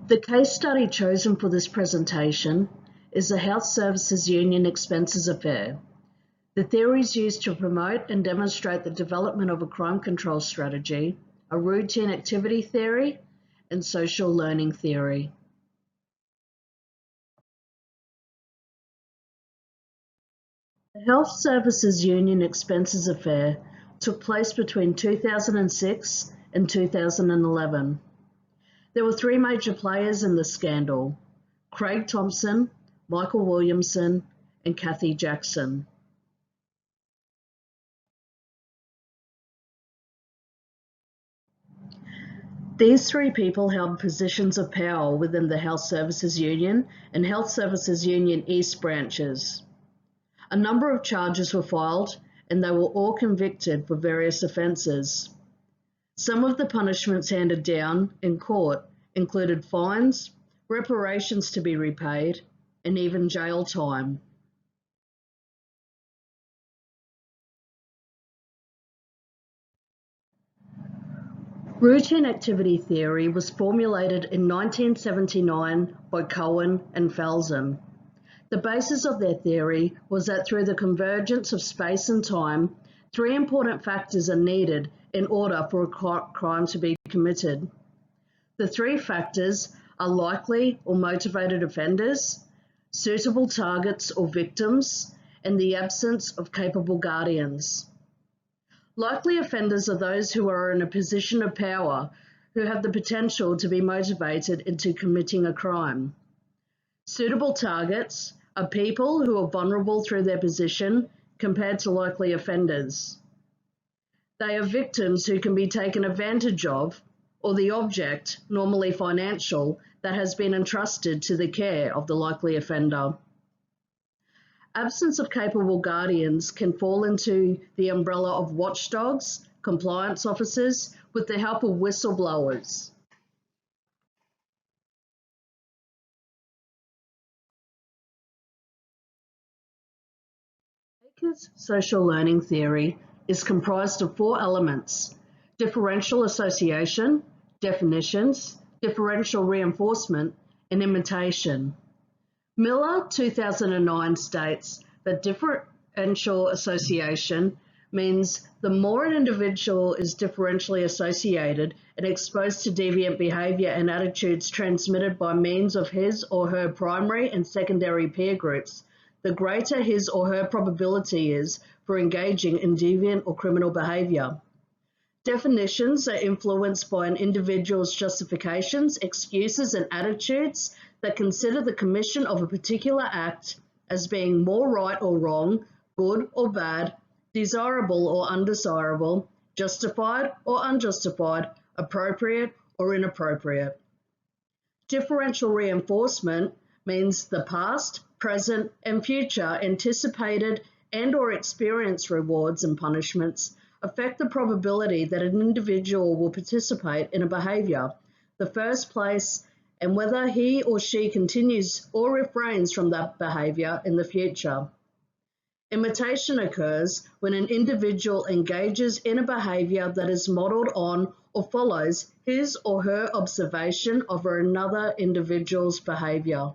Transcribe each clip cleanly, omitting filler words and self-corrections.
The case study chosen for this presentation is the Health Services Union Expenses Affair. The theories used to promote and demonstrate the development of a crime control strategy are routine activity theory and social learning theory. The Health Services Union Expenses Affair took place between 2006 and 2011. There were three major players in the scandal: Craig Thompson, Michael Williamson, and Kathy Jackson. These three people held positions of power within the Health Services Union and Health Services Union East branches. A number of charges were filed and they were all convicted for various offences. Some of the punishments handed down in court included fines, reparations to be repaid, and even jail time. Routine activity theory was formulated in 1979 by Cohen and Felsen. The basis of their theory was that through the convergence of space and time, three important factors are needed in order for a crime to be committed. The three factors are likely or motivated offenders, suitable targets or victims, and the absence of capable guardians. Likely offenders are those who are in a position of power, who have the potential to be motivated into committing a crime. Suitable targets are people who are vulnerable through their position compared to likely offenders. They are victims who can be taken advantage of, or the object, normally financial, that has been entrusted to the care of the likely offender. Absence of capable guardians can fall into the umbrella of watchdogs, compliance officers, with the help of whistleblowers. Baker's social learning theory is comprised of four elements: differential association, definitions, differential reinforcement, and imitation. Miller, 2009, states that differential association means the more an individual is differentially associated and exposed to deviant behaviour and attitudes transmitted by means of his or her primary and secondary peer groups, the greater his or her probability is for engaging in deviant or criminal behaviour. Definitions are influenced by an individual's justifications, excuses, and attitudes that consider the commission of a particular act as being more right or wrong, good or bad, desirable or undesirable, justified or unjustified, appropriate or inappropriate. Differential reinforcement means the past, present, and future anticipated and/or experienced rewards and punishments affect the probability that an individual will participate in a behaviour, the first place, and whether he or she continues or refrains from that behaviour in the future. Imitation occurs when an individual engages in a behaviour that is modelled on or follows his or her observation of another individual's behaviour.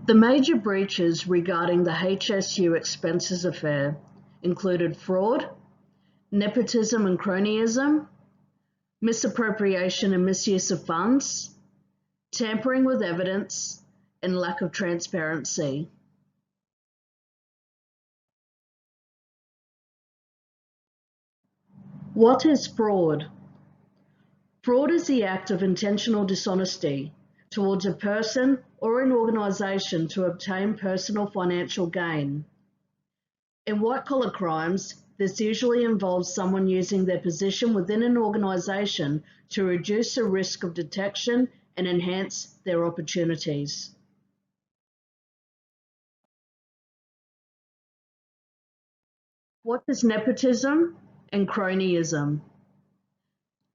The major breaches regarding the HSU expenses affair included fraud, nepotism and cronyism, misappropriation and misuse of funds, tampering with evidence, and lack of transparency. What is fraud? Fraud is the act of intentional dishonesty towards a person or an organisation to obtain personal financial gain. In white-collar crimes, this usually involves someone using their position within an organisation to reduce the risk of detection and enhance their opportunities. What is nepotism and cronyism?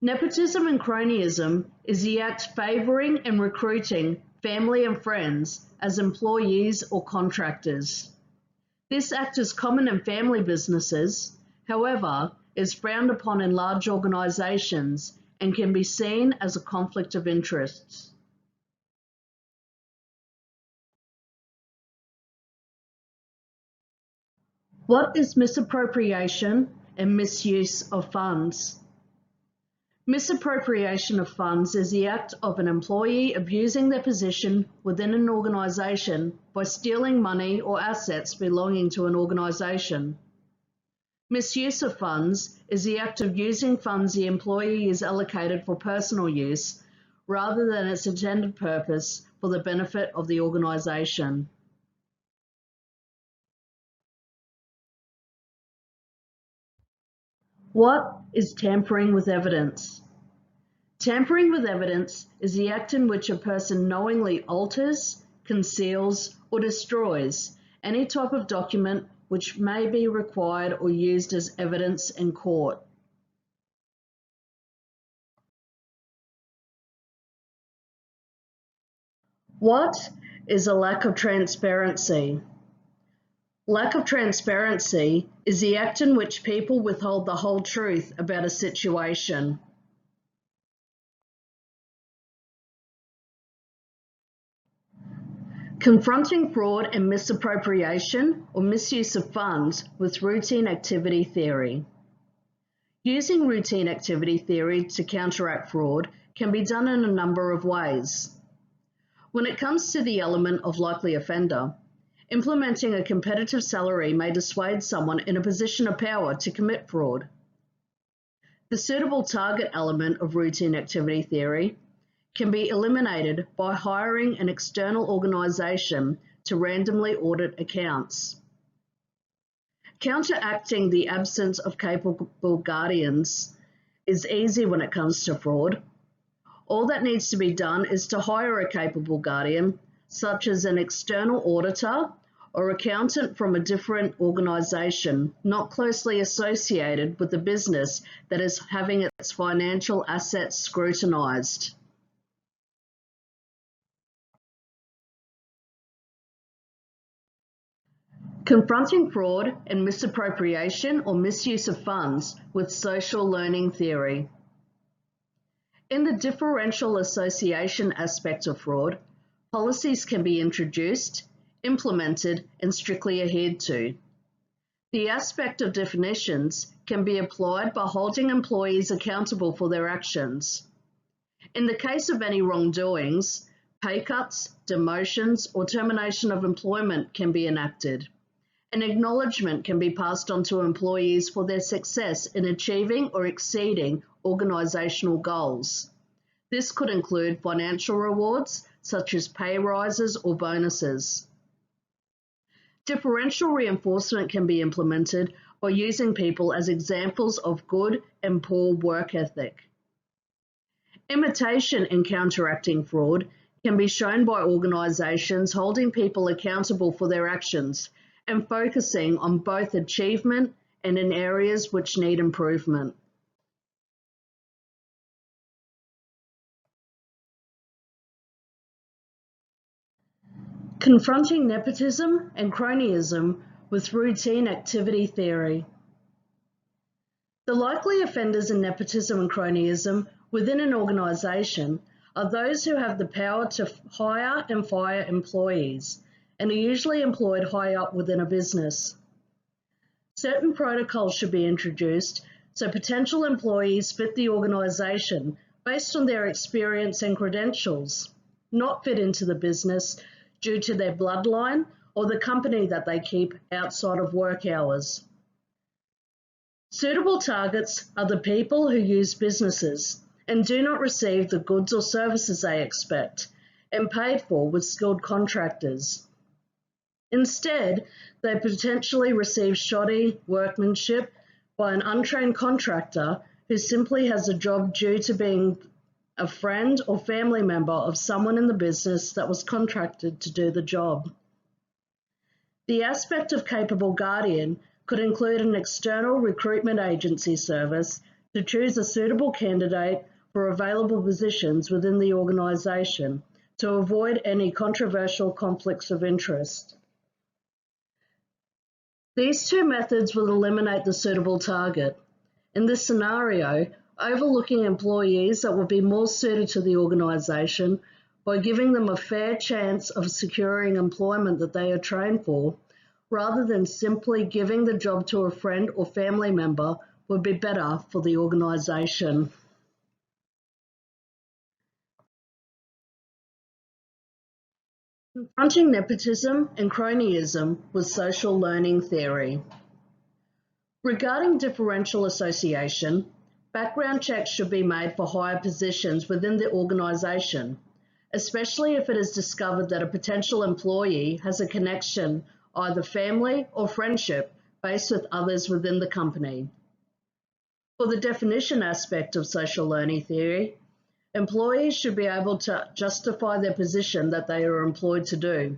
Nepotism and cronyism is the act favouring and recruiting family and friends as employees or contractors. This act is common in family businesses. However, is frowned upon in large organisations and can be seen as a conflict of interests. What is misappropriation and misuse of funds? Misappropriation of funds is the act of an employee abusing their position within an organisation by stealing money or assets belonging to an organisation. Misuse of funds is the act of using funds the employee is allocated for personal use rather than its intended purpose for the benefit of the organisation. What is tampering with evidence? Tampering with evidence is the act in which a person knowingly alters, conceals, or destroys any type of document which may be required or used as evidence in court. What is a lack of transparency? Lack of transparency is the act in which people withhold the whole truth about a situation. Confronting fraud and misappropriation or misuse of funds with routine activity theory. Using routine activity theory to counteract fraud can be done in a number of ways. When it comes to the element of likely offender, implementing a competitive salary may dissuade someone in a position of power to commit fraud. The suitable target element of routine activity theory can be eliminated by hiring an external organisation to randomly audit accounts. Counteracting the absence of capable guardians is easy when it comes to fraud. All that needs to be done is to hire a capable guardian, such as an external auditor or accountant from a different organisation not closely associated with the business that is having its financial assets scrutinised. Confronting fraud and misappropriation or misuse of funds with social learning theory. In the differential association aspect of fraud, policies can be introduced, implemented, and strictly adhered to. The aspect of definitions can be applied by holding employees accountable for their actions. In the case of any wrongdoings, pay cuts, demotions, or termination of employment can be enacted. An acknowledgement can be passed on to employees for their success in achieving or exceeding organisational goals. This could include financial rewards, such as pay rises or bonuses. Differential reinforcement can be implemented by using people as examples of good and poor work ethic. Imitation in counteracting fraud can be shown by organisations holding people accountable for their actions and focusing on both achievement and in areas which need improvement. Confronting nepotism and cronyism with routine activity theory. The likely offenders in nepotism and cronyism within an organisation are those who have the power to hire and fire employees and are usually employed high up within a business. Certain protocols should be introduced so potential employees fit the organisation based on their experience and credentials, not fit into the business due to their bloodline or the company that they keep outside of work hours. Suitable targets are the people who use businesses and do not receive the goods or services they expect and paid for with skilled contractors. Instead, they potentially receive shoddy workmanship by an untrained contractor who simply has a job due to being a friend or family member of someone in the business that was contracted to do the job. The aspect of capable guardian could include an external recruitment agency service to choose a suitable candidate for available positions within the organisation to avoid any controversial conflicts of interest. These two methods will eliminate the suitable target. In this scenario, overlooking employees that would be more suited to the organisation by giving them a fair chance of securing employment that they are trained for, rather than simply giving the job to a friend or family member, would be better for the organisation. Confronting nepotism and cronyism with social learning theory. Regarding differential association, background checks should be made for higher positions within the organisation, especially if it is discovered that a potential employee has a connection, either family or friendship, based with others within the company. For the definition aspect of social learning theory, employees should be able to justify their position that they are employed to do.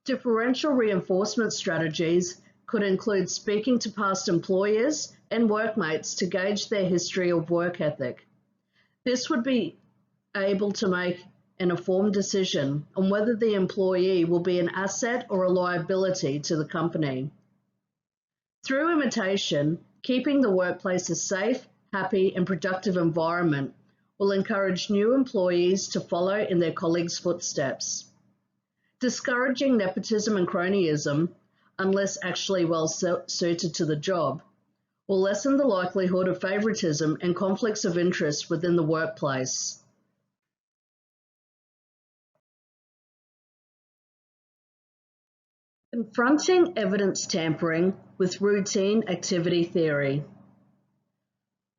Differential reinforcement strategies could include speaking to past employers and workmates to gauge their history of work ethic. This would be able to make an informed decision on whether the employee will be an asset or a liability to the company. Through imitation, keeping the workplace a safe, happy, and productive environment will encourage new employees to follow in their colleagues' footsteps. Discouraging nepotism and cronyism, unless actually well suited to the job, will lessen the likelihood of favoritism and conflicts of interest within the workplace. Confronting evidence tampering with routine activity theory.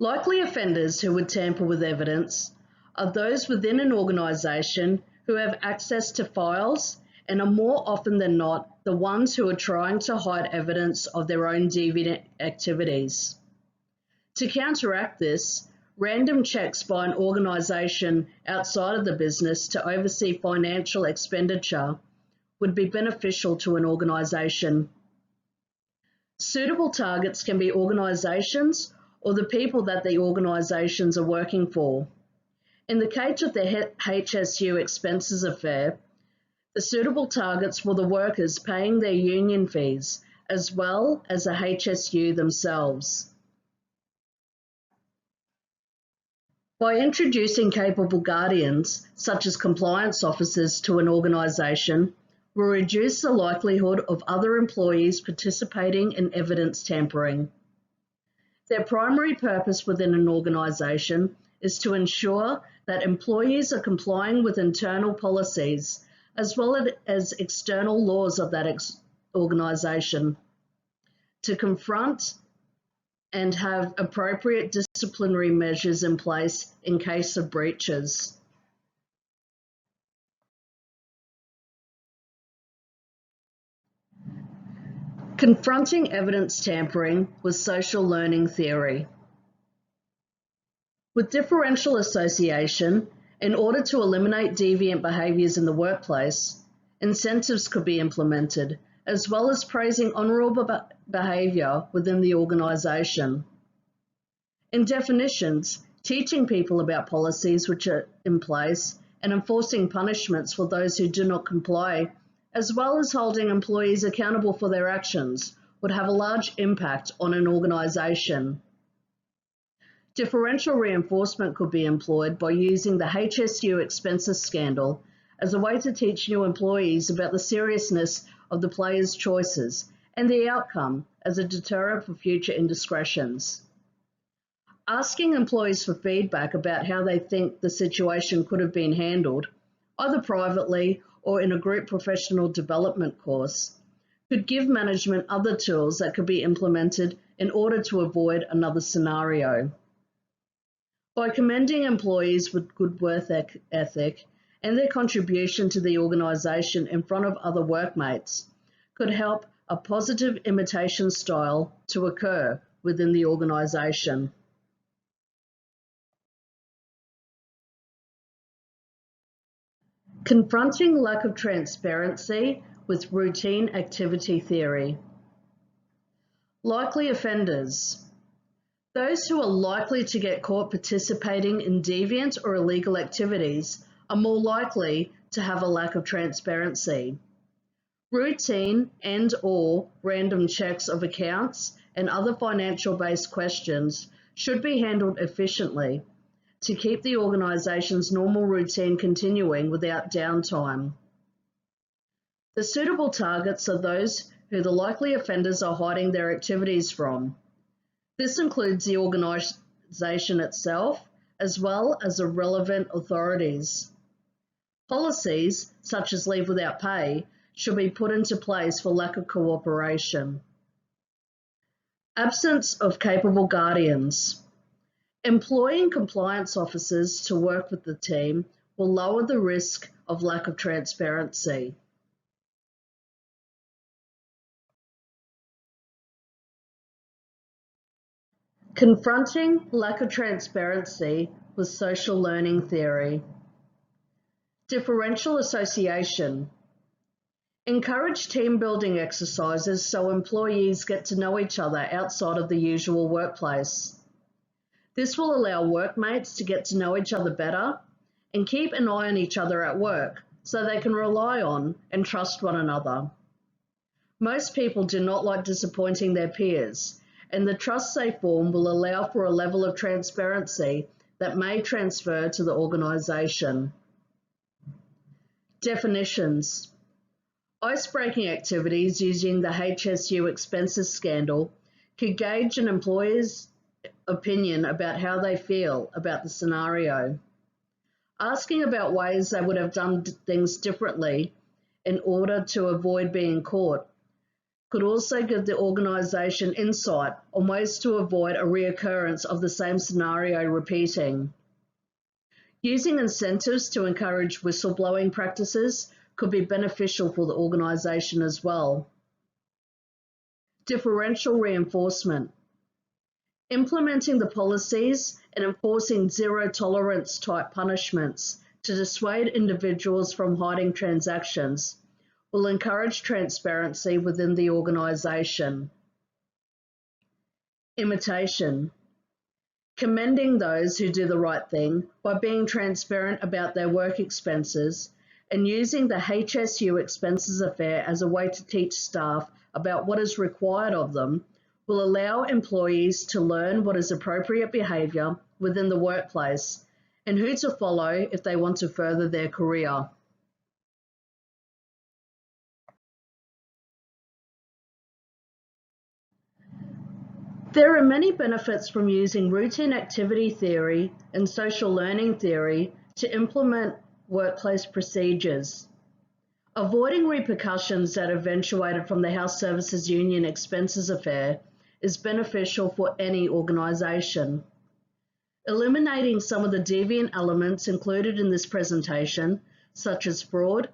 Likely offenders who would tamper with evidence are those within an organisation who have access to files and are more often than not the ones who are trying to hide evidence of their own deviant activities. To counteract this, random checks by an organisation outside of the business to oversee financial expenditure would be beneficial to an organisation. Suitable targets can be organisations or the people that the organisations are working for. In the case of the HSU expenses affair, the suitable targets were the workers paying their union fees, as well as the HSU themselves. By introducing capable guardians, such as compliance officers, to an organisation, will reduce the likelihood of other employees participating in evidence tampering. Their primary purpose within an organisation is to ensure that employees are complying with internal policies as well as external laws of that organisation, to confront and have appropriate disciplinary measures in place in case of breaches. Confronting evidence tampering with social learning theory. With differential association, in order to eliminate deviant behaviours in the workplace, incentives could be implemented, as well as praising honourable behaviour within the organisation. In definitions, teaching people about policies which are in place and enforcing punishments for those who do not comply, as well as holding employees accountable for their actions, would have a large impact on an organisation. Differential reinforcement could be employed by using the HSU expenses scandal as a way to teach new employees about the seriousness of the players' choices and the outcome as a deterrent for future indiscretions. Asking employees for feedback about how they think the situation could have been handled, either privately or in a group professional development course, could give management other tools that could be implemented in order to avoid another scenario. By commending employees with good work ethic and their contribution to the organisation in front of other workmates could help a positive imitation style to occur within the organisation. Confronting lack of transparency with routine activity theory. Likely offenders. Those who are likely to get caught participating in deviant or illegal activities are more likely to have a lack of transparency. Routine and/or random checks of accounts and other financial-based questions should be handled efficiently to keep the organisation's normal routine continuing without downtime. The suitable targets are those who the likely offenders are hiding their activities from. This includes the organisation itself, as well as the relevant authorities. Policies, such as leave without pay, should be put into place for lack of cooperation. Absence of capable guardians. Employing compliance officers to work with the team will lower the risk of lack of transparency. Confronting lack of transparency with social learning theory. Differential association. Encourage team building exercises so employees get to know each other outside of the usual workplace. This will allow workmates to get to know each other better and keep an eye on each other at work so they can rely on and trust one another. Most people do not like disappointing their peers, and the trust they form will allow for a level of transparency that may transfer to the organisation. Definitions. Ice-breaking activities using the HSU expenses scandal could gauge an employer's opinion about how they feel about the scenario. Asking about ways they would have done things differently in order to avoid being caught could also give the organisation insight on ways to avoid a reoccurrence of the same scenario repeating. Using incentives to encourage whistleblowing practices could be beneficial for the organisation as well. Differential reinforcement. Implementing the policies and enforcing zero-tolerance type punishments to dissuade individuals from hiding transactions will encourage transparency within the organisation. Imitation. Commending those who do the right thing by being transparent about their work expenses and using the HSU expenses affair as a way to teach staff about what is required of them will allow employees to learn what is appropriate behaviour within the workplace and who to follow if they want to further their career. There are many benefits from using routine activity theory and social learning theory to implement workplace procedures. Avoiding repercussions that eventuated from the House Services Union expenses affair is beneficial for any organisation. Eliminating some of the deviant elements included in this presentation, such as fraud,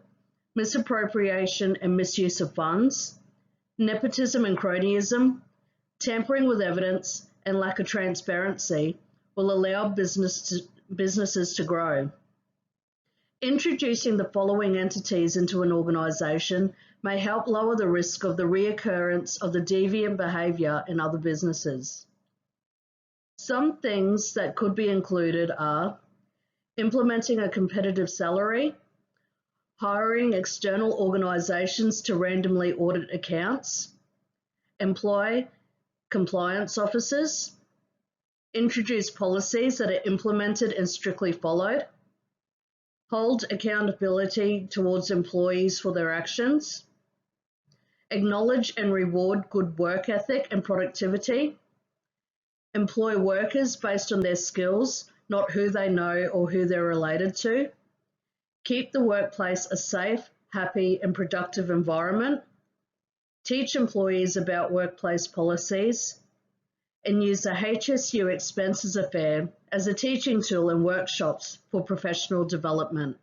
misappropriation and misuse of funds, nepotism and cronyism, tampering with evidence, and lack of transparency will allow businesses to grow. Introducing the following entities into an organisation may help lower the risk of the reoccurrence of the deviant behaviour in other businesses. Some things that could be included are implementing a competitive salary, hiring external organisations to randomly audit accounts, employ compliance officers, introduce policies that are implemented and strictly followed, hold accountability towards employees for their actions, acknowledge and reward good work ethic and productivity, employ workers based on their skills, not who they know or who they're related to, keep the workplace a safe, happy and productive environment, teach employees about workplace policies, and use the HSU expenses affair as a teaching tool in workshops for professional development.